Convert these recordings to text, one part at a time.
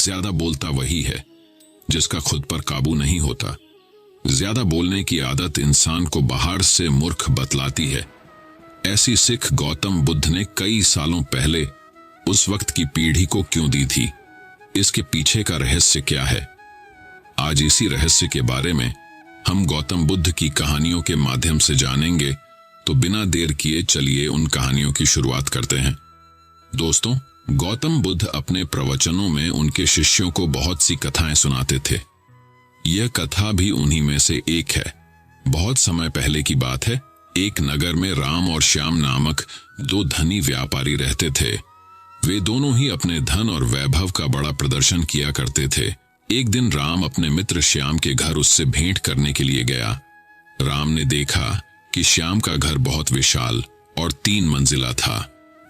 ज्यादा बोलता वही है जिसका खुद पर काबू नहीं होता। ज्यादा बोलने की आदत इंसान को बाहर से मूर्ख बतलाती है। ऐसी सीख गौतम बुद्ध ने कई सालों पहले उस वक्त की पीढ़ी को क्यों दी थी? इसके पीछे का रहस्य क्या है? आज इसी रहस्य के बारे में हम गौतम बुद्ध की कहानियों के माध्यम से जानेंगे। तो बिना देर किए चलिए उन कहानियों की शुरुआत करते हैं। दोस्तों, गौतम बुद्ध अपने प्रवचनों में उनके शिष्यों को बहुत सी कथाएं सुनाते थे। यह कथा भी उन्हीं में से एक है। बहुत समय पहले की बात है। एक नगर में राम और श्याम नामक दो धनी व्यापारी रहते थे। वे दोनों ही अपने धन और वैभव का बड़ा प्रदर्शन किया करते थे। एक दिन राम अपने मित्र श्याम के घर उससे भेंट करने के लिए गया। राम ने देखा कि श्याम का घर बहुत विशाल और 3 मंजिला था।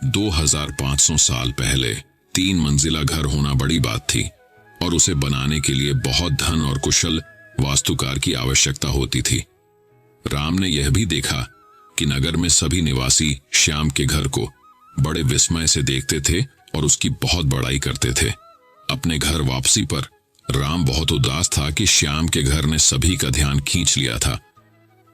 2500 साल पहले 3 मंजिला घर होना बड़ी बात थी और उसे बनाने के लिए बहुत धन और कुशल वास्तुकार की आवश्यकता होती थी। राम ने यह भी देखा कि नगर में सभी निवासी श्याम के घर को बड़े विस्मय से देखते थे और उसकी बहुत बड़ाई करते थे। अपने घर वापसी पर राम बहुत उदास था कि श्याम के घर ने सभी का ध्यान खींच लिया था।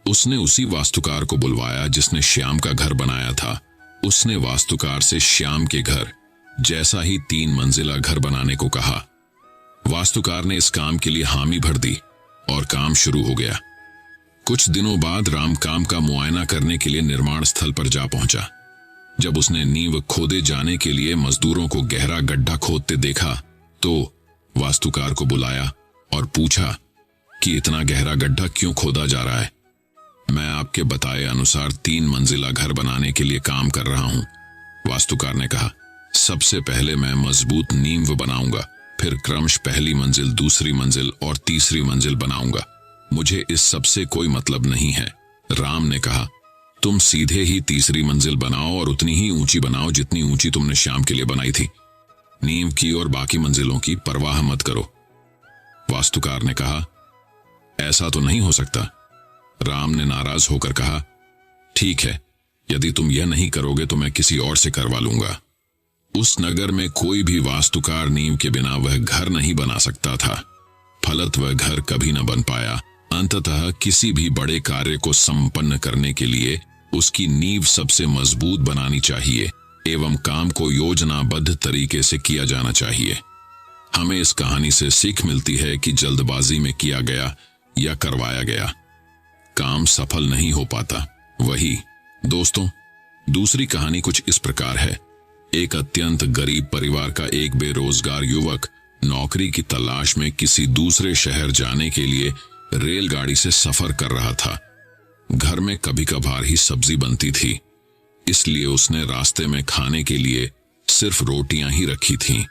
उसने उसी वास्तुकार को बुलवाया जिसने श्याम का घर बनाया था। उसने वास्तुकार से श्याम के घर जैसा ही 3 मंजिला घर बनाने को कहा। वास्तुकार ने इस काम के लिए हामी भर दी और काम शुरू हो गया। कुछ दिनों बाद राम काम का मुआयना करने के लिए निर्माण स्थल पर जा पहुंचा। जब उसने नींव खोदे जाने के लिए मजदूरों को गहरा गड्ढा खोदते देखा तो वास्तुकार को बुलाया और पूछा कि इतना गहरा गड्ढा क्यों खोदा जा रहा है? मैं आपके बताए अनुसार 3 मंजिला घर बनाने के लिए काम कर रहा हूं। वास्तुकार ने कहा, सबसे पहले मैं मजबूत नींव बनाऊंगा, फिर क्रमश पहली मंजिल, दूसरी मंजिल और तीसरी मंजिल बनाऊंगा। मुझे इस सब से कोई मतलब नहीं है। राम ने कहा, तुम सीधे ही तीसरी मंजिल बनाओ और उतनी ही ऊंची बनाओ जितनी ऊंची तुमने श्याम के लिए बनाई थी। नींव की और बाकी मंजिलों की परवाह मत करो। वास्तुकार ने कहा, ऐसा तो नहीं हो सकता। राम ने नाराज होकर कहा, ठीक है, यदि तुम यह नहीं करोगे तो मैं किसी और से करवा लूंगा। उस नगर में कोई भी वास्तुकार नींव के बिना वह घर नहीं बना सकता था। फलत वह घर कभी न बन पाया। अंततः किसी भी बड़े कार्य को संपन्न करने के लिए उसकी नींव सबसे मजबूत बनानी चाहिए एवं काम को योजनाबद्ध तरीके से किया जाना चाहिए। हमें इस कहानी से सीख मिलती है कि जल्दबाजी में किया गया या करवाया गया काम सफल नहीं हो पाता। वही दोस्तों, दूसरी कहानी कुछ इस प्रकार है। एक अत्यंत गरीब परिवार का एक बेरोजगार युवक नौकरी की तलाश में किसी दूसरे शहर जाने के लिए रेलगाड़ी से सफर कर रहा था। घर में कभी कभार ही सब्जी बनती थी, इसलिए उसने रास्ते में खाने के लिए सिर्फ रोटियां ही रखी थीं।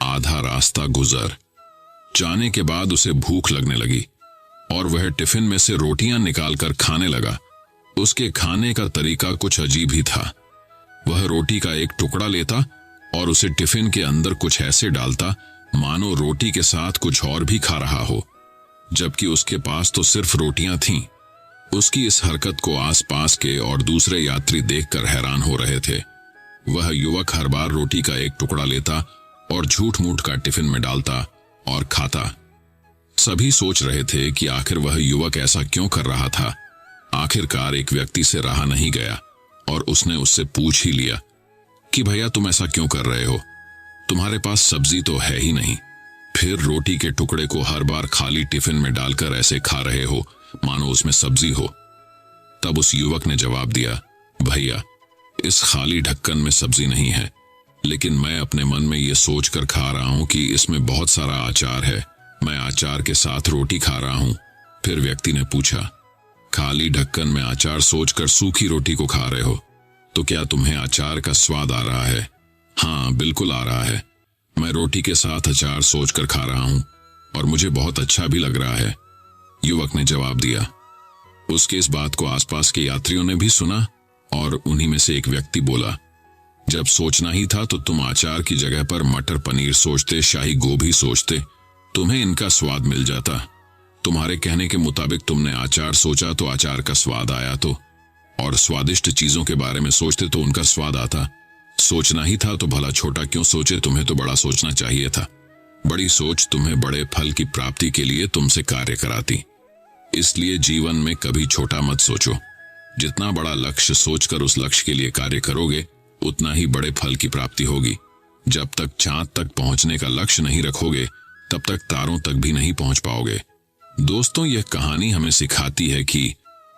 आधा रास्ता गुजर जाने के बाद उसे भूख लगने लगी और वह टिफिन में से रोटियां निकालकर खाने लगा। उसके खाने का तरीका कुछ अजीब ही था। वह रोटी का एक टुकड़ा लेता और उसे टिफिन के अंदर कुछ ऐसे डालता मानो रोटी के साथ कुछ और भी खा रहा हो, जबकि उसके पास तो सिर्फ रोटियां थीं। उसकी इस हरकत को आसपास के और दूसरे यात्री देखकर हैरान हो रहे थे। वह युवक हर बार रोटी का एक टुकड़ा लेता और झूठ मूठ का टिफिन में डालता और खाता। सभी सोच रहे थे कि आखिर वह युवक ऐसा क्यों कर रहा था। आखिरकार एक व्यक्ति से रहा नहीं गया और उसने उससे पूछ ही लिया कि भैया, तुम ऐसा क्यों कर रहे हो? तुम्हारे पास सब्जी तो है ही नहीं, फिर रोटी के टुकड़े को हर बार खाली टिफिन में डालकर ऐसे खा रहे हो मानो उसमें सब्जी हो। तब उस युवक ने जवाब दिया, भैया, इस खाली ढक्कन में सब्जी नहीं है, लेकिन मैं अपने मन में ये सोचकर खा रहा हूं कि इसमें बहुत सारा अचार है। मैं अचार के साथ रोटी खा रहा हूं। फिर व्यक्ति ने पूछा, खाली ढक्कन में अचार सोचकर सूखी रोटी को खा रहे हो, तो क्या तुम्हें अचार का स्वाद आ रहा है? हाँ, बिल्कुल आ रहा है। मैं रोटी के साथ अचार सोचकर खा रहा हूं और मुझे बहुत अच्छा भी लग रहा है, युवक ने जवाब दिया। उसके इस बात को आसपास के यात्रियों ने भी सुना और उन्हीं में से एक व्यक्ति बोला, जब सोचना ही था तो तुम अचार की जगह पर मटर पनीर सोचते, शाही गोभी सोचते, तुम्हें इनका स्वाद मिल जाता। तुम्हारे कहने के मुताबिक तुमने अचार सोचा तो अचार का स्वाद आया, तो और स्वादिष्ट चीजों के बारे में सोचते तो उनका स्वाद आता। सोचना ही था तो भला छोटा क्यों सोचे, तुम्हें तो बड़ा सोचना चाहिए था। बड़ी सोच तुम्हें बड़े फल की प्राप्ति के लिए तुमसे कार्य कराती। इसलिए जीवन में कभी छोटा मत सोचो। जितना बड़ा लक्ष्य सोचकर उस लक्ष्य के लिए कार्य करोगे, उतना ही बड़े फल की प्राप्ति होगी। जब तक चांद तक पहुंचने का लक्ष्य नहीं रखोगे, तब तक तारों तक भी नहीं पहुंच पाओगे। दोस्तों, यह कहानी हमें सिखाती है कि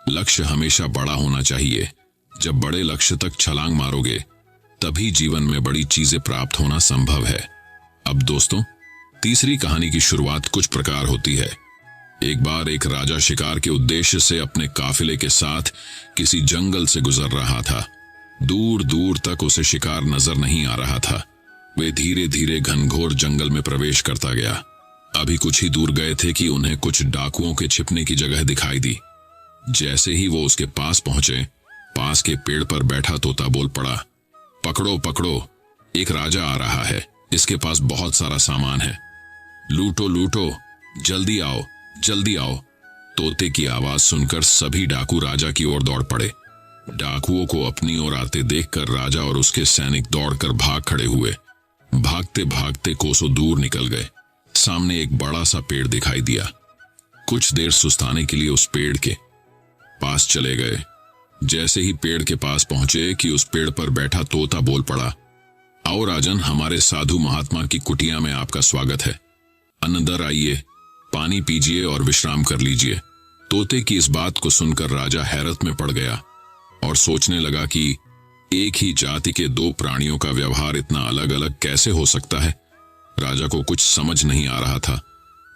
लक्ष्य हमेशा बड़ा होना चाहिए। जब बड़े लक्ष्य तक छलांग मारोगे, तभी जीवन में बड़ी चीजें प्राप्त होना संभव है। अब दोस्तों, तीसरी कहानी की शुरुआत कुछ प्रकार होती है। एक बार एक राजा शिकार के उद्देश्य से अपने काफिले के साथ किसी जंगल से गुजर रहा था। दूर दूर तक उसे शिकार नजर नहीं आ रहा था। वे धीरे धीरे घनघोर जंगल में प्रवेश करता गया। अभी कुछ ही दूर गए थे कि उन्हें कुछ डाकुओं के छिपने की जगह दिखाई दी। जैसे ही वो उसके पास पहुंचे, पास के पेड़ पर बैठा तोता बोल पड़ा, पकड़ो पकड़ो, एक राजा आ रहा है, इसके पास बहुत सारा सामान है, लूटो लूटो, जल्दी आओ जल्दी आओ। तोते की आवाज सुनकर सभी डाकू राजा की ओर दौड़ पड़े। डाकुओं को अपनी ओर आते देखकर राजा और उसके सैनिक दौड़कर भाग खड़े हुए। भागते भागते कोसों दूर निकल गए। सामने एक बड़ा सा पेड़ दिखाई दिया। कुछ देर सुस्ताने के लिए उस पेड़ के पास चले गए। जैसे ही पेड़ के पास पहुंचे कि उस पेड़ पर बैठा तोता बोल पड़ा, आओ राजन, हमारे साधु महात्मा की कुटिया में आपका स्वागत है। अंदर आइए, पानी पीजिए और विश्राम कर लीजिए। तोते की इस बात को सुनकर राजा हैरत में पड़ गया और सोचने लगा कि एक ही जाति के दो प्राणियों का व्यवहार इतना अलग अलग कैसे हो सकता है। राजा को कुछ समझ नहीं आ रहा था।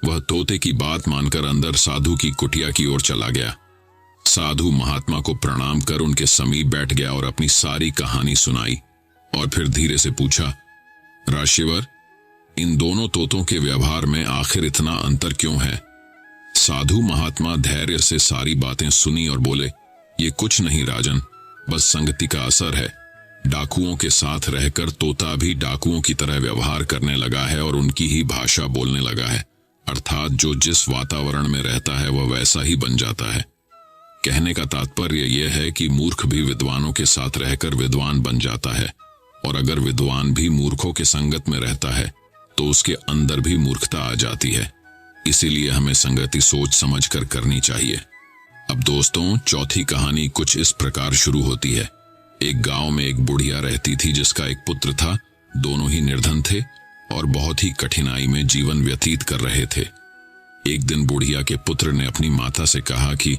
वह तोते की बात मानकर अंदर साधु की कुटिया की ओर चला गया। साधु महात्मा को प्रणाम कर उनके समीप बैठ गया और अपनी सारी कहानी सुनाई और फिर धीरे से पूछा, राशिवर, इन दोनों तोतों के व्यवहार में आखिर इतना अंतर क्यों है? साधु महात्मा धैर्य से सारी बातें सुनी और बोले, ये कुछ नहीं राजन, बस संगति का असर है। डाकुओं के साथ रहकर तोता भी डाकुओं की तरह व्यवहार करने लगा है और उनकी ही भाषा बोलने लगा है। अर्थात जो जिस वातावरण में रहता है वह वैसा ही बन जाता है। कहने का तात्पर्य यह है कि मूर्ख भी विद्वानों के साथ रहकर विद्वान बन जाता है, और अगर विद्वान भी मूर्खों के संगत में रहता है तो उसके अंदर भी मूर्खता आ जाती है। इसीलिए हमें संगति सोच समझ कर करनी चाहिए। अब दोस्तों, चौथी कहानी कुछ इस प्रकार शुरू होती है। एक गांव में एक बुढ़िया रहती थी जिसका एक पुत्र था। दोनों ही निर्धन थे और बहुत ही कठिनाई में जीवन व्यतीत कर रहे थे। एक दिन बुढ़िया के पुत्र ने अपनी माता से कहा कि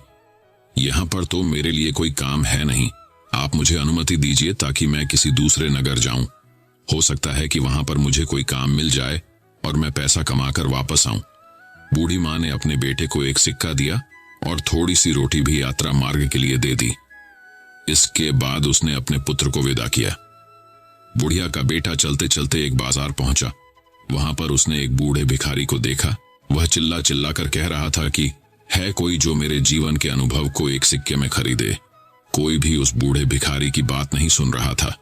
यहाँ पर तो मेरे लिए कोई काम है नहीं, आप मुझे अनुमति दीजिए ताकि मैं किसी दूसरे नगर जाऊं। हो सकता है कि वहां पर मुझे कोई काम मिल जाए और मैं पैसा कमाकर वापस आऊं। बूढ़ी मां ने अपने बेटे को एक सिक्का दिया और थोड़ी सी रोटी भी यात्रा मार्ग के लिए दे दी। इसके बाद उसने अपने पुत्र को विदा किया। बुढ़िया का बेटा चलते चलते एक बाजार पहुंचा। वहां पर उसने एक बूढ़े भिखारी को देखा। वह चिल्ला चिल्ला कर कह रहा था कि है कोई जो मेरे जीवन के अनुभव को एक सिक्के में खरीदे। कोई भी उस बूढ़े भिखारी की बात नहीं सुन रहा था।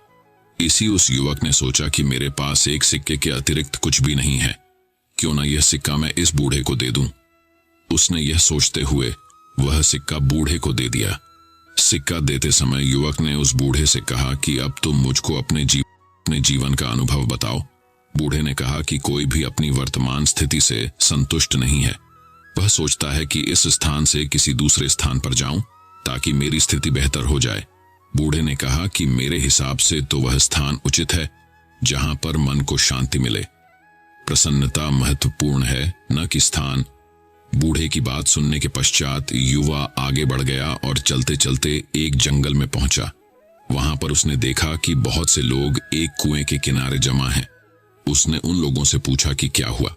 इसी उस युवक ने सोचा कि मेरे पास एक सिक्के के अतिरिक्त कुछ भी नहीं है, क्यों ना यह सिक्का मैं इस बूढ़े को दे दूं। उसने यह सोचते हुए वह सिक्का बूढ़े को दे दिया। सिक्का देते समय युवक ने उस बूढ़े से कहा कि अब तुम मुझको अपने जीवन का अनुभव बताओ। बूढ़े ने कहा कि कोई भी अपनी वर्तमान स्थिति से संतुष्ट नहीं है। वह सोचता है कि इस स्थान से किसी दूसरे स्थान पर जाऊं ताकि मेरी स्थिति बेहतर हो जाए। बूढ़े ने कहा कि मेरे हिसाब से तो वह स्थान उचित है जहां पर मन को शांति मिले। प्रसन्नता महत्वपूर्ण है, न कि स्थान। बूढ़े की बात सुनने के पश्चात युवा आगे बढ़ गया और चलते चलते एक जंगल में पहुंचा। वहां पर उसने देखा कि बहुत से लोग एक कुएं के किनारे जमा हैं। उसने उन लोगों से पूछा कि क्या हुआ।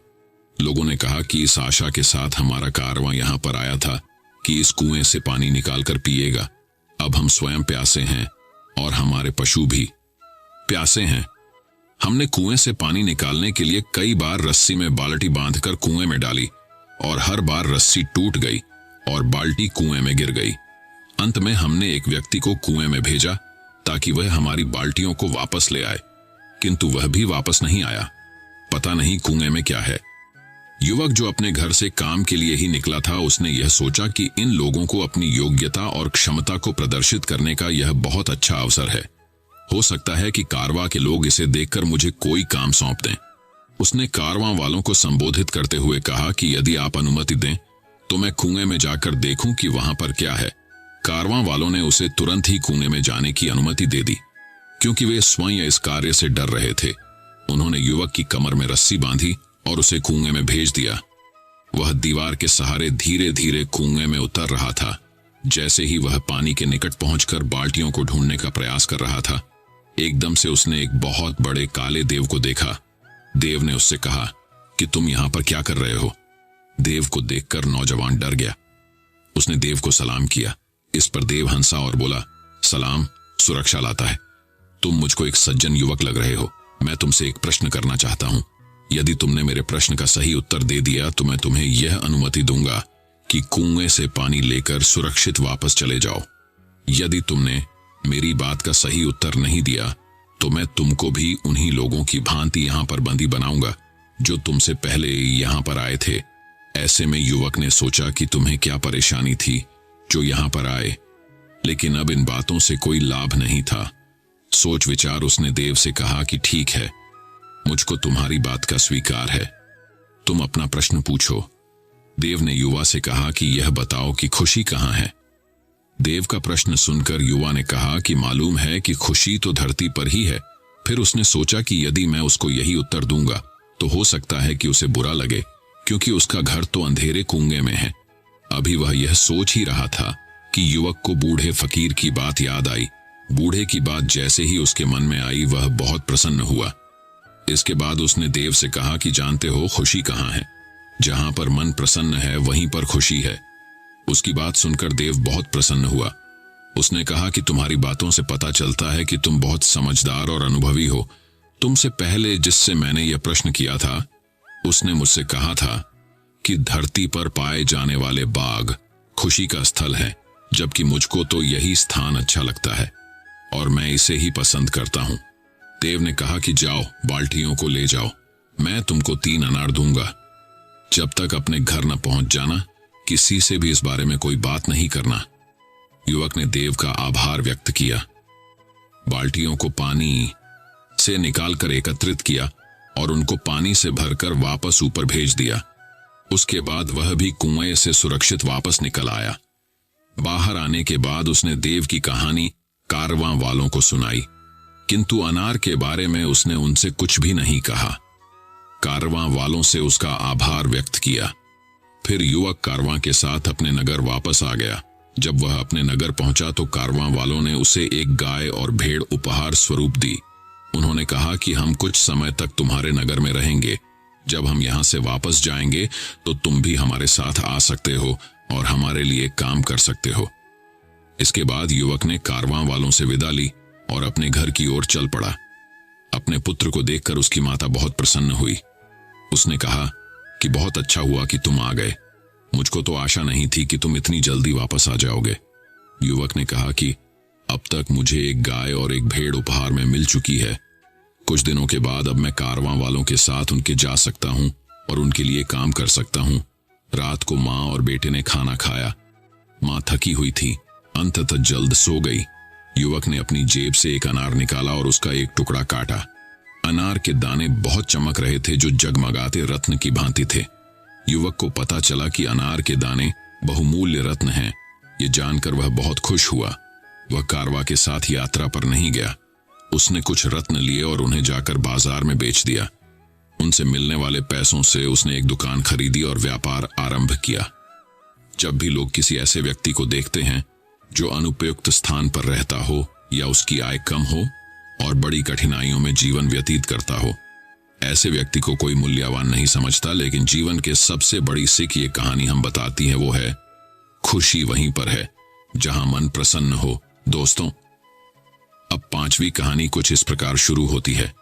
लोगों ने कहा कि इस आशा के साथ हमारा कारवां यहां पर आया था कि इस कुएं से पानी निकालकर पिएगा। अब हम स्वयं प्यासे हैं और हमारे पशु भी प्यासे हैं। हमने कुएं से पानी निकालने के लिए कई बार रस्सी में बाल्टी बांधकर कुएं में डाली और हर बार रस्सी टूट गई और बाल्टी कुएं में गिर गई। अंत में हमने एक व्यक्ति को कुएं में भेजा ताकि वह हमारी बाल्टियों को वापस ले आए, किंतु वह भी वापस नहीं आया। पता नहीं कुएं में क्या है। युवक जो अपने घर से काम के लिए ही निकला था, उसने यह सोचा कि इन लोगों को अपनी योग्यता और क्षमता को प्रदर्शित करने का यह बहुत अच्छा अवसर है। हो सकता है कि कारवा के लोग इसे देखकर मुझे कोई काम सौंप दें। उसने कारवां वालों को संबोधित करते हुए कहा कि यदि आप अनुमति दें तो मैं कुएं में जाकर देखूं कि वहां पर क्या है। कारवां वालों ने उसे तुरंत ही कुएं में जाने की अनुमति दे दी, क्योंकि वे स्वयं इस कार्य से डर रहे थे। उन्होंने युवक की कमर में रस्सी बांधी और उसे कुएं में भेज दिया। वह दीवार के सहारे धीरे धीरे कुएं में उतर रहा था। जैसे ही वह पानी के निकट पहुंचकर बाल्टियों को ढूंढने का प्रयास कर रहा था, एकदम से उसने एक बहुत बड़े काले देव को देखा। देव ने उससे कहा कि तुम यहां पर क्या कर रहे हो? देव को देखकर नौजवान डर गया। उसने देव को सलाम किया। इस पर देव हंसा और बोला, सलाम सुरक्षा लाता है। तुम मुझको एक सज्जन युवक लग रहे हो। मैं तुमसे एक प्रश्न करना चाहता हूं। यदि तुमने मेरे प्रश्न का सही उत्तर दे दिया तो मैं तुम्हें यह अनुमति दूंगा कि कुएं से पानी लेकर सुरक्षित वापस चले जाओ। यदि तुमने मेरी बात का सही उत्तर नहीं दिया तो मैं तुमको भी उन्हीं लोगों की भांति यहां पर बंदी बनाऊंगा जो तुमसे पहले यहां पर आए थे। ऐसे में युवक ने सोचा कि तुम्हें क्या परेशानी थी जो यहां पर आए, लेकिन अब इन बातों से कोई लाभ नहीं था। सोच विचार उसने देव से कहा कि ठीक है, मुझको तुम्हारी बात का स्वीकार है। तुम अपना प्रश्न पूछो। देव ने युवा से कहा कि यह बताओ कि खुशी कहाँ है। देव का प्रश्न सुनकर युवा ने कहा कि मालूम है कि खुशी तो धरती पर ही है। फिर उसने सोचा कि यदि मैं उसको यही उत्तर दूंगा तो हो सकता है कि उसे बुरा लगे, क्योंकि उसका घर तो अंधेरे कुएं में है। अभी वह यह सोच ही रहा था कि युवक को बूढ़े फकीर की बात याद आई। बूढ़े की बात जैसे ही उसके मन में आई वह बहुत प्रसन्न हुआ। इसके बाद उसने देव से कहा कि जानते हो खुशी कहाँ है? जहां पर मन प्रसन्न है वहीं पर खुशी है। उसकी बात सुनकर देव बहुत प्रसन्न हुआ। उसने कहा कि तुम्हारी बातों से पता चलता है कि तुम बहुत समझदार और अनुभवी हो। तुमसे पहले जिससे मैंने यह प्रश्न किया था उसने मुझसे कहा था कि धरती पर पाए जाने वाले बाग खुशी का स्थल है, जबकि मुझको तो यही स्थान अच्छा लगता है और मैं इसे ही पसंद करता हूं। देव ने कहा कि जाओ बाल्टियों को ले जाओ, मैं तुमको 3 अनार दूंगा। जब तक अपने घर न पहुंच जाना, किसी से भी इस बारे में कोई बात नहीं करना। युवक ने देव का आभार व्यक्त किया। बाल्टियों को पानी से निकालकर एकत्रित किया और उनको पानी से भरकर वापस ऊपर भेज दिया। उसके बाद वह भी कुएं से सुरक्षित वापस निकल आया। बाहर आने के बाद उसने देव की कहानी कारवां वालों को सुनाई, किंतु अनार के बारे में उसने उनसे कुछ भी नहीं कहा। कारवां वालों से उसका आभार व्यक्त किया। फिर युवक कारवां के साथ अपने नगर वापस आ गया। जब वह अपने नगर पहुंचा तो कारवां वालों ने उसे एक गाय और भेड़ उपहार स्वरूप दी। उन्होंने कहा कि हम कुछ समय तक तुम्हारे नगर में रहेंगे। जब हम यहां से वापस जाएंगे तो तुम भी हमारे साथ आ सकते हो और हमारे लिए काम कर सकते हो। इसके बाद युवक ने कारवां वालों से विदा ली और अपने घर की ओर चल पड़ा। अपने पुत्र को देखकर उसकी माता बहुत प्रसन्न हुई। उसने कहा कि बहुत अच्छा हुआ कि तुम आ गए। मुझको तो आशा नहीं थी कि तुम इतनी जल्दी वापस आ जाओगे। युवक ने कहा कि अब तक मुझे एक गाय और एक भेड़ उपहार में मिल चुकी है। कुछ दिनों के बाद अब मैं कारवां वालों के साथ उनके जा सकता हूं और उनके लिए काम कर सकता हूं। रात को माँ और बेटे ने खाना खाया। माँ थकी हुई थी, अंततः जल्द सो गई। युवक ने अपनी जेब से एक अनार निकाला और उसका एक टुकड़ा काटा। अनार के दाने बहुत चमक रहे थे, जो जगमगाते रत्न की भांति थे। युवक को पता चला कि अनार के दाने बहुमूल्य रत्न हैं। ये जानकर वह बहुत खुश हुआ। वह कारवां के साथ यात्रा पर नहीं गया। उसने कुछ रत्न लिए और उन्हें जाकर बाजार में बेच दिया। उनसे मिलने वाले पैसों से उसने एक दुकान खरीदी और व्यापार आरंभ किया। जब भी लोग किसी ऐसे व्यक्ति को देखते हैं जो अनुपयुक्त स्थान पर रहता हो या उसकी आय कम हो और बड़ी कठिनाइयों में जीवन व्यतीत करता हो, ऐसे व्यक्ति को कोई मूल्यवान नहीं समझता। लेकिन जीवन के सबसे बड़ी सीख ये कहानी हम बताती है, वो है खुशी वहीं पर है जहां मन प्रसन्न हो। दोस्तों, अब 5वीं कहानी कुछ इस प्रकार शुरू होती है।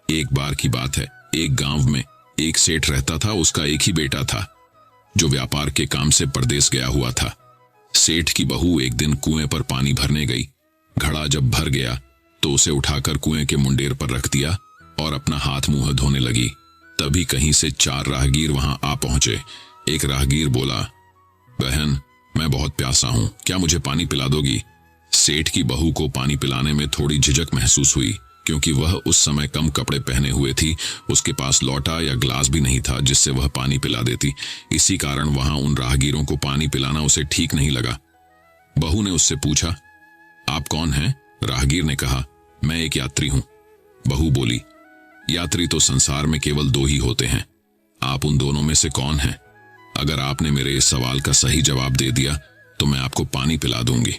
एक बार की बात है, एक गांव में एक सेठ रहता था। उसका एक ही बेटा था जो व्यापार के काम से परदेश गया हुआ था। सेठ की बहू एक दिन कुएं पर पानी भरने गई। घड़ा जब भर गया तो उसे उठाकर कुएं के मुंडेर पर रख दिया और अपना हाथ मुंह धोने लगी। तभी कहीं से 4 राहगीर वहां आ पहुंचे। एक राहगीर बोला, बहन, मैं बहुत प्यासा हूं, क्या मुझे पानी पिला दोगी? सेठ की बहू को पानी पिलाने में थोड़ी झिझक महसूस हुई, क्योंकि वह उस समय कम कपड़े पहने हुए थी। उसके पास लौटा या ग्लास भी नहीं था जिससे वह पानी पिला देती। इसी कारण वहां उन राहगीरों को पानी पिलाना उसे ठीक नहीं लगा। बहू ने उससे पूछा, आप कौन हैं? राहगीर ने कहा, मैं एक यात्री हूं। बहू बोली, यात्री तो संसार में केवल दो ही होते हैं, आप उन दोनों में से कौन हैं? अगर आपने मेरे इस सवाल का सही जवाब दे दिया तो मैं आपको पानी पिला दूंगी,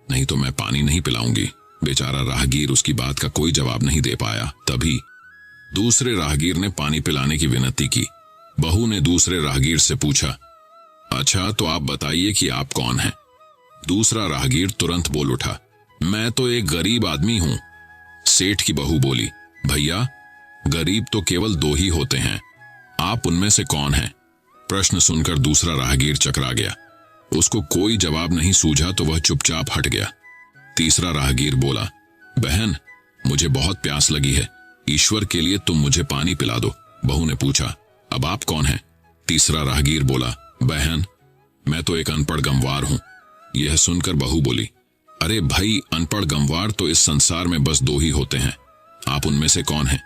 नहीं तो मैं पानी नहीं पिलाऊंगी। बेचारा राहगीर उसकी बात का कोई जवाब नहीं दे पाया। तभी दूसरे राहगीर ने पानी पिलाने की विनती की। बहू ने दूसरे राहगीर से पूछा, अच्छा तो आप बताइए कि आप कौन हैं? दूसरा राहगीर तुरंत बोल उठा, मैं तो एक गरीब आदमी हूं। सेठ की बहू बोली, भैया गरीब तो केवल दो ही होते हैं, आप उनमें से कौन हैं? प्रश्न सुनकर दूसरा राहगीर चकरा गया। उसको कोई जवाब नहीं सूझा तो वह चुपचाप हट गया। तीसरा राहगीर बोला, बहन मुझे बहुत प्यास लगी है, ईश्वर के लिए तुम मुझे पानी पिला दो। बहू ने पूछा, अब आप कौन हैं? तीसरा राहगीर बोला, बहन मैं तो एक अनपढ़ गंवार हूं। यह सुनकर बहू बोली, अरे भाई अनपढ़ गंवार तो इस संसार में बस दो ही होते हैं, आप उनमें से कौन हैं?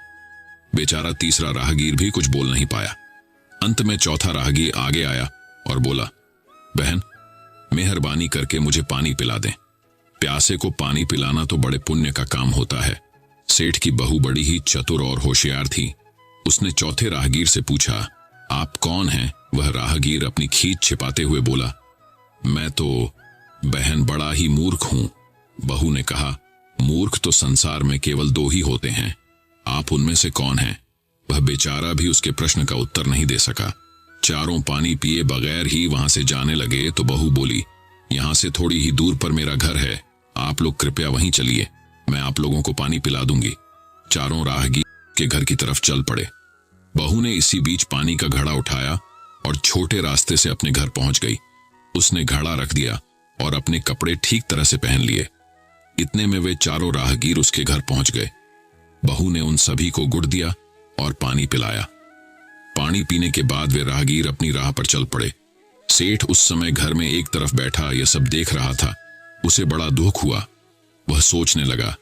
बेचारा तीसरा राहगीर भी कुछ बोल नहीं पाया। अंत में चौथा राहगीर आगे आया और बोला, बहन मेहरबानी करके मुझे पानी पिला दें, प्यासे को पानी पिलाना तो बड़े पुण्य का काम होता है। सेठ की बहू बड़ी ही चतुर और होशियार थी। उसने चौथे राहगीर से पूछा, आप कौन हैं? वह राहगीर अपनी खींच छिपाते हुए बोला, मैं तो बहन बड़ा ही मूर्ख हूं। बहू ने कहा, मूर्ख तो संसार में केवल दो ही होते हैं, आप उनमें से कौन हैं? वह बेचारा भी उसके प्रश्न का उत्तर नहीं दे सका। चारों पानी पिए बगैर ही वहां से जाने लगे तो बहू बोली, यहां से थोड़ी ही दूर पर मेरा घर है, आप लोग कृपया वहीं चलिए, मैं आप लोगों को पानी पिला दूंगी। चारों राहगीर के घर की तरफ चल पड़े। बहू ने इसी बीच पानी का घड़ा उठाया और छोटे रास्ते से अपने घर पहुंच गई। उसने घड़ा रख दिया और अपने कपड़े ठीक तरह से पहन लिए। इतने में वे चारों राहगीर उसके घर पहुंच गए। बहू ने उन सभी को गुड़ दिया और पानी पिलाया। पानी पीने के बाद वे राहगीर अपनी राह पर चल पड़े। सेठ उस समय घर में एक तरफ बैठा यह सब देख रहा था। उसे बड़ा दुख हुआ। वह सोचने लगा,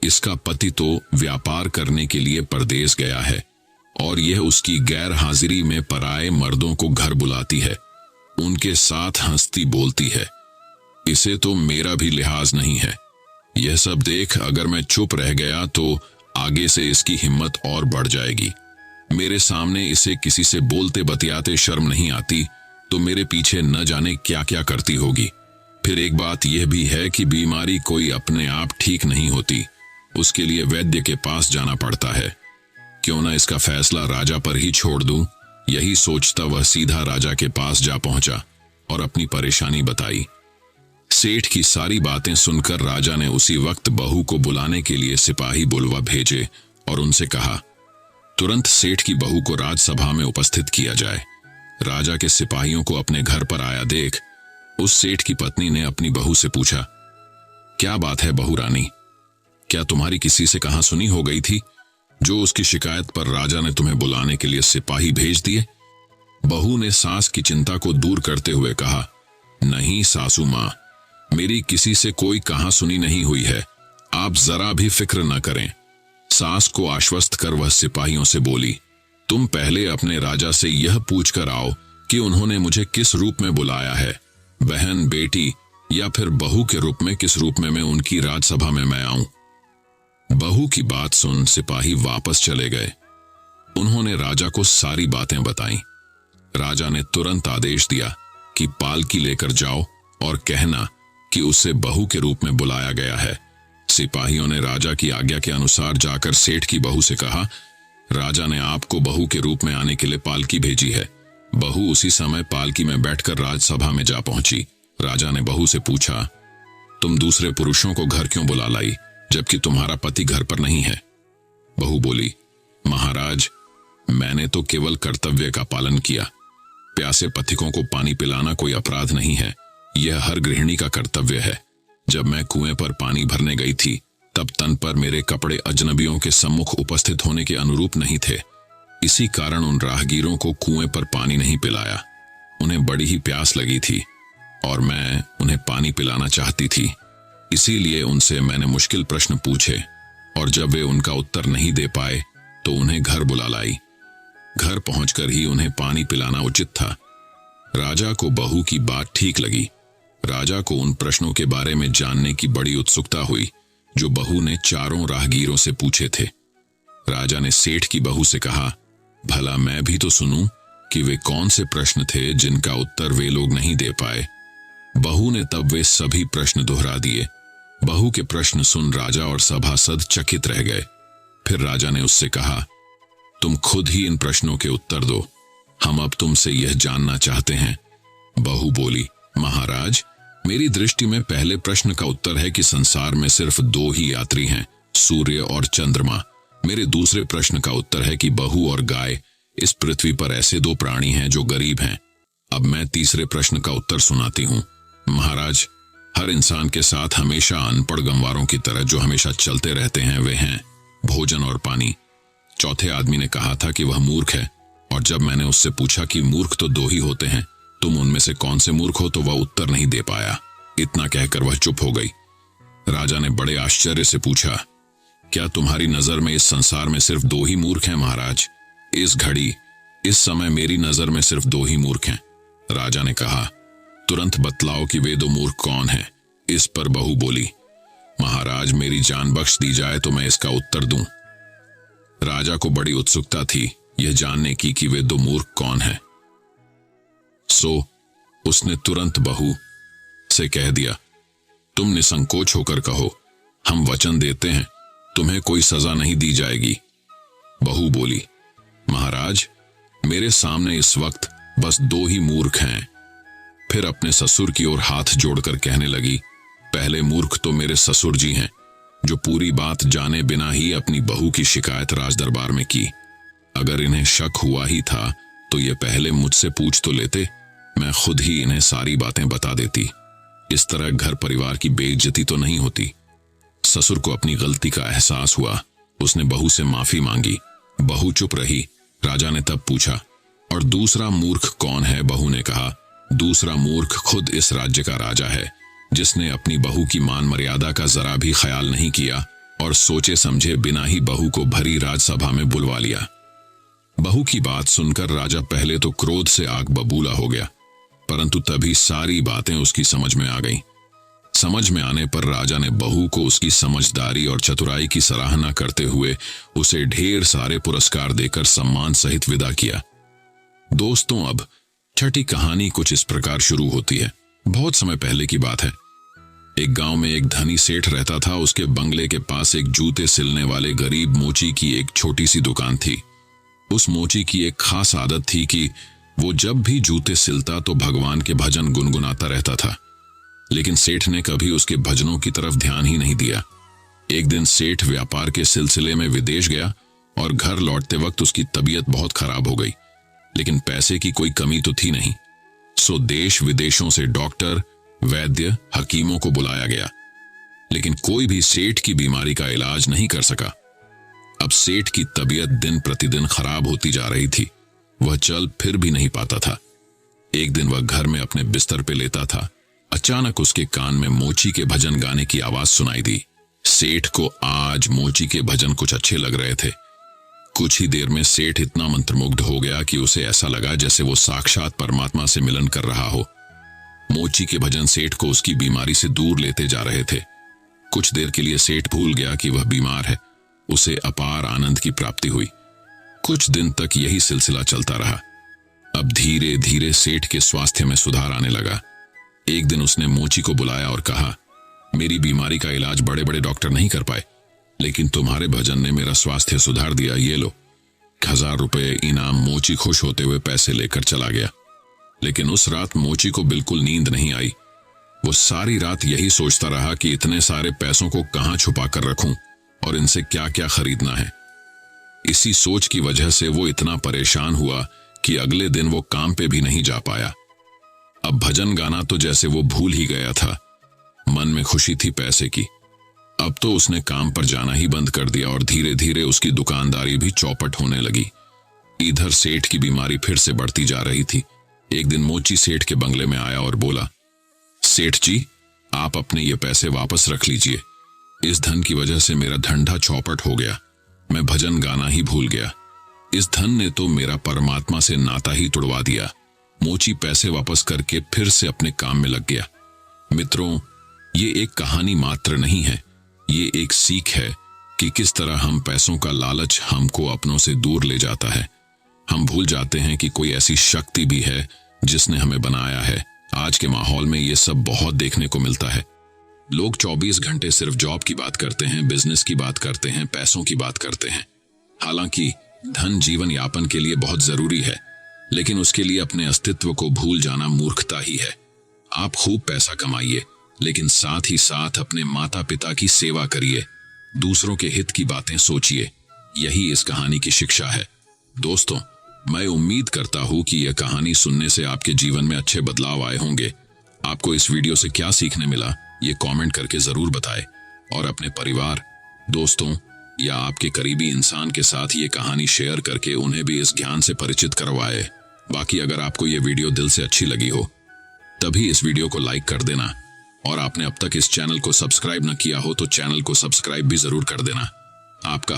इसका पति तो व्यापार करने के लिए परदेश गया है और यह उसकी गैर हाजिरी में पराए मर्दों को घर बुलाती है, उनके साथ हंसती बोलती है। इसे तो मेरा भी लिहाज नहीं है। यह सब देख अगर मैं चुप रह गया तो आगे से इसकी हिम्मत और बढ़ जाएगी। मेरे सामने इसे किसी से बोलते बतियाते शर्म नहीं आती तो मेरे पीछे न जाने क्या क्या करती होगी। फिर एक बात यह भी है कि बीमारी कोई अपने आप ठीक नहीं होती, उसके लिए वैद्य के पास जाना पड़ता है। क्यों न इसका फैसला राजा पर ही छोड़ दूं। यही सोचता वह सीधा राजा के पास जा पहुंचा और अपनी परेशानी बताई। सेठ की सारी बातें सुनकर राजा ने उसी वक्त बहू को बुलाने के लिए सिपाही बुलवा भेजे और उनसे कहा, तुरंत सेठ की बहू को राजसभा में उपस्थित किया जाए। राजा के सिपाहियों को अपने घर पर आया देख उस सेठ की पत्नी ने अपनी बहू से पूछा, क्या बात है बहू रानी, क्या तुम्हारी किसी से कहां सुनी हो गई थी जो उसकी शिकायत पर राजा ने तुम्हें बुलाने के लिए सिपाही भेज दिए? बहू ने सास की चिंता को दूर करते हुए कहा, नहीं सासू मां, मेरी किसी से कोई कहां सुनी नहीं हुई है, आप जरा भी फिक्र न करें। सास को आश्वस्त कर वह सिपाहियों से बोली, तुम पहले अपने राजा से यह पूछ कर आओ कि उन्होंने मुझे किस रूप में बुलाया है, बहन, बेटी या फिर बहू के रूप में, किस रूप में मैं उनकी राजसभा में मैं आऊं। बहू की बात सुन सिपाही वापस चले गए। उन्होंने राजा को सारी बातें बताईं। राजा ने तुरंत आदेश दिया कि पालकी लेकर जाओ और कहना कि उसे बहू के रूप में बुलाया गया है। सिपाहियों ने राजा की आज्ञा के अनुसार जाकर सेठ की बहू से कहा, राजा ने आपको बहू के रूप में आने के लिए पालकी भेजी है। बहू उसी समय पालकी में बैठकर राजसभा में जा पहुंची। राजा ने बहू से पूछा, तुम दूसरे पुरुषों को घर क्यों बुला लाई जबकि तुम्हारा पति घर पर नहीं है? बहू बोली, महाराज, मैंने तो केवल कर्तव्य का पालन किया। प्यासे पथिकों को पानी पिलाना कोई अपराध नहीं है, यह हर गृहिणी का कर्तव्य है। जब मैं कुएं पर पानी भरने गई थी तब तन पर मेरे कपड़े अजनबियों के सम्मुख उपस्थित होने के अनुरूप नहीं थे। इसी कारण उन राहगीरों को कुएं पर पानी नहीं पिलाया। उन्हें बड़ी ही प्यास लगी थी और मैं उन्हें पानी पिलाना चाहती थी, इसीलिए उनसे मैंने मुश्किल प्रश्न पूछे और जब वे उनका उत्तर नहीं दे पाए तो उन्हें घर बुला लाई। घर पहुंचकर ही उन्हें पानी पिलाना उचित था। राजा को बहू की बात ठीक लगी। राजा को उन प्रश्नों के बारे में जानने की बड़ी उत्सुकता हुई जो बहू ने चारों राहगीरों से पूछे थे। राजा ने सेठ की बहू से कहा, भला मैं भी तो सुनूं कि वे कौन से प्रश्न थे जिनका उत्तर वे लोग नहीं दे पाए। बहू ने तब वे सभी प्रश्न दोहरा दिए। बहू के प्रश्न सुन राजा और सभासद चकित रह गए। फिर राजा ने उससे कहा, तुम खुद ही इन प्रश्नों के उत्तर दो, हम अब तुमसे यह जानना चाहते हैं। बहू बोली, महाराज, मेरी दृष्टि में पहले प्रश्न का उत्तर है कि संसार में सिर्फ दो ही यात्री हैं, सूर्य और चंद्रमा। मेरे दूसरे प्रश्न का उत्तर है कि बहू और गाय इस पृथ्वी पर ऐसे दो प्राणी हैं जो गरीब हैं। अब मैं तीसरे प्रश्न का उत्तर सुनाती हूँ। महाराज, हर इंसान के साथ हमेशा अनपढ़ गंवारों की तरह जो हमेशा चलते रहते हैं वे हैं भोजन और पानी। चौथे आदमी ने कहा था कि वह मूर्ख है, और जब मैंने उससे पूछा कि मूर्ख तो दो ही होते हैं, तुम उनमें से कौन से मूर्ख हो, तो वह उत्तर नहीं दे पाया। इतना कहकर वह चुप हो गई। राजा ने बड़े आश्चर्य से पूछा, क्या तुम्हारी नजर में इस संसार में सिर्फ दो ही मूर्ख हैं महाराज? इस घड़ी, इस समय मेरी नजर में सिर्फ दो ही मूर्ख हैं। राजा ने कहा, तुरंत बतलाओ कि वे दो मूर्ख कौन हैं। इस पर बहू बोली, महाराज, मेरी जान बख्श दी जाए तो मैं इसका उत्तर दूं। राजा को बड़ी उत्सुकता थी यह जानने की कि वे दो मूर्ख कौन हैं। सो उसने तुरंत बहू से कह दिया, तुम निसंकोच होकर कहो, हम वचन देते हैं तुम्हें कोई सजा नहीं दी जाएगी। बहू बोली, महाराज, मेरे सामने इस वक्त बस दो ही मूर्ख हैं। फिर अपने ससुर की ओर हाथ जोड़कर कहने लगी, पहले मूर्ख तो मेरे ससुर जी हैं जो पूरी बात जाने बिना ही अपनी बहू की शिकायत राज दरबार में की। अगर इन्हें शक हुआ ही था तो ये पहले मुझसे पूछ तो लेते, मैं खुद ही इन्हें सारी बातें बता देती। इस तरह घर परिवार की बेइज्जती तो नहीं होती। ससुर को अपनी गलती का एहसास हुआ। उसने बहू से माफी मांगी। बहू चुप रही। राजा ने तब पूछा, और दूसरा मूर्ख कौन है? बहू ने कहा, दूसरा मूर्ख खुद इस राज्य का राजा है, जिसने अपनी बहू की मान मर्यादा का जरा भी ख्याल नहीं किया और सोचे समझे बिना ही बहू को भरी राजसभा में बुलवा लिया। बहू की बात सुनकर राजा पहले तो क्रोध से आग बबूला हो गया, परंतु तभी सारी बातें उसकी समझ में आ गईं। समझ में आने पर राजा ने बहू को उसकी समझदारी और चतुराई की सराहना करते हुए उसे ढेर सारे पुरस्कार देकर सम्मान सहित विदा किया। दोस्तों, अब छठी कहानी कुछ इस प्रकार शुरू होती है। बहुत समय पहले की बात है। एक गांव में एक धनी सेठ रहता था। उसके बंगले के पास एक जूते सिलने वाले गरीब मोची की एक छोटी सी दुकान थी। उस मोची की एक खास आदत थी कि वो जब भी जूते सिलता तो भगवान के भजन गुनगुनाता रहता था, लेकिन सेठ ने कभी उसके भजनों की तरफ ध्यान ही नहीं दिया। एक दिन सेठ व्यापार के सिलसिले में विदेश गया और घर लौटते वक्त उसकी तबीयत बहुत खराब हो गई, लेकिन पैसे की कोई कमी तो थी नहीं। सो देश विदेशों से डॉक्टर, वैद्य, हकीमों को बुलाया गया, लेकिन कोई भी सेठ की बीमारी का इलाज नहीं कर सका। अब सेठ की तबीयत दिन प्रतिदिन खराब होती जा रही थी। वह चल फिर भी नहीं पाता था। एक दिन वह घर में अपने बिस्तर पे लेटा था। अचानक उसके कान में मोची के भजन गाने की आवाज सुनाई दी। सेठ को आज मोची के भजन कुछ अच्छे लग रहे थे। कुछ ही देर में सेठ इतना मंत्रमुग्ध हो गया कि उसे ऐसा लगा जैसे वो साक्षात परमात्मा से मिलन कर रहा हो। मोची के भजन सेठ को उसकी बीमारी से दूर लेते जा रहे थे। कुछ देर के लिए सेठ भूल गया कि वह बीमार है। उसे अपार आनंद की प्राप्ति हुई। कुछ दिन तक यही सिलसिला चलता रहा। अब धीरे धीरे सेठ के स्वास्थ्य में सुधार आने लगा। एक दिन उसने मोची को बुलाया और कहा, मेरी बीमारी का इलाज बड़े बड़े डॉक्टर नहीं कर पाए, लेकिन तुम्हारे भजन ने मेरा स्वास्थ्य सुधार दिया। ये लो 1000 रुपए इनाम। मोची खुश होते हुए पैसे लेकर चला गया। लेकिन उस रात मोची को बिल्कुल नींद नहीं आई। वो सारी रात यही सोचता रहा कि इतने सारे पैसों को कहां छुपा कर रखूं और इनसे क्या क्या खरीदना है। इसी सोच की वजह से वो इतना परेशान हुआ कि अगले दिन वो काम पे भी नहीं जा पाया। अब भजन गाना तो जैसे वो भूल ही गया था। मन में खुशी थी पैसे की। अब तो उसने काम पर जाना ही बंद कर दिया और धीरे धीरे उसकी दुकानदारी भी चौपट होने लगी। इधर सेठ की बीमारी फिर से बढ़ती जा रही थी। एक दिन मोची सेठ के बंगले में आया और बोला, सेठ जी, आप अपने ये पैसे वापस रख लीजिए। इस धन की वजह से मेरा धंधा चौपट हो गया। मैं भजन गाना ही भूल गया। इस धन ने तो मेरा परमात्मा से नाता ही तुड़वा दिया। मोची पैसे वापस करके फिर से अपने काम में लग गया। मित्रों, ये एक कहानी मात्र नहीं है, ये एक सीख है कि किस तरह हम पैसों का लालच हमको अपनों से दूर ले जाता है। हम भूल जाते हैं कि कोई ऐसी शक्ति भी है जिसने हमें बनाया है। आज के माहौल में ये सब बहुत देखने को मिलता है। लोग 24 घंटे सिर्फ जॉब की बात करते हैं, बिजनेस की बात करते हैं, पैसों की बात करते हैं। हालांकि धन जीवन यापन के लिए बहुत जरूरी है, लेकिन उसके लिए अपने अस्तित्व को भूल जाना मूर्खता ही है। आप खूब पैसा कमाइए, लेकिन साथ ही साथ अपने माता पिता की सेवा करिए, दूसरों के हित की बातें सोचिए। यही इस कहानी की शिक्षा है। दोस्तों, मैं उम्मीद करता हूं कि यह कहानी सुनने से आपके जीवन में अच्छे बदलाव आए होंगे। आपको इस वीडियो से क्या सीखने मिला, ये कमेंट करके जरूर बताएं और अपने परिवार, दोस्तों या आपके करीबी इंसान के साथ ये कहानी शेयर करके उन्हें भी इस ज्ञान से परिचित करवाए। बाकी अगर आपको ये वीडियो दिल से अच्छी लगी हो तभी इस वीडियो को लाइक कर देना, और आपने अब तक इस चैनल को सब्सक्राइब न किया हो तो चैनल को सब्सक्राइब भी जरूर कर देना। आपका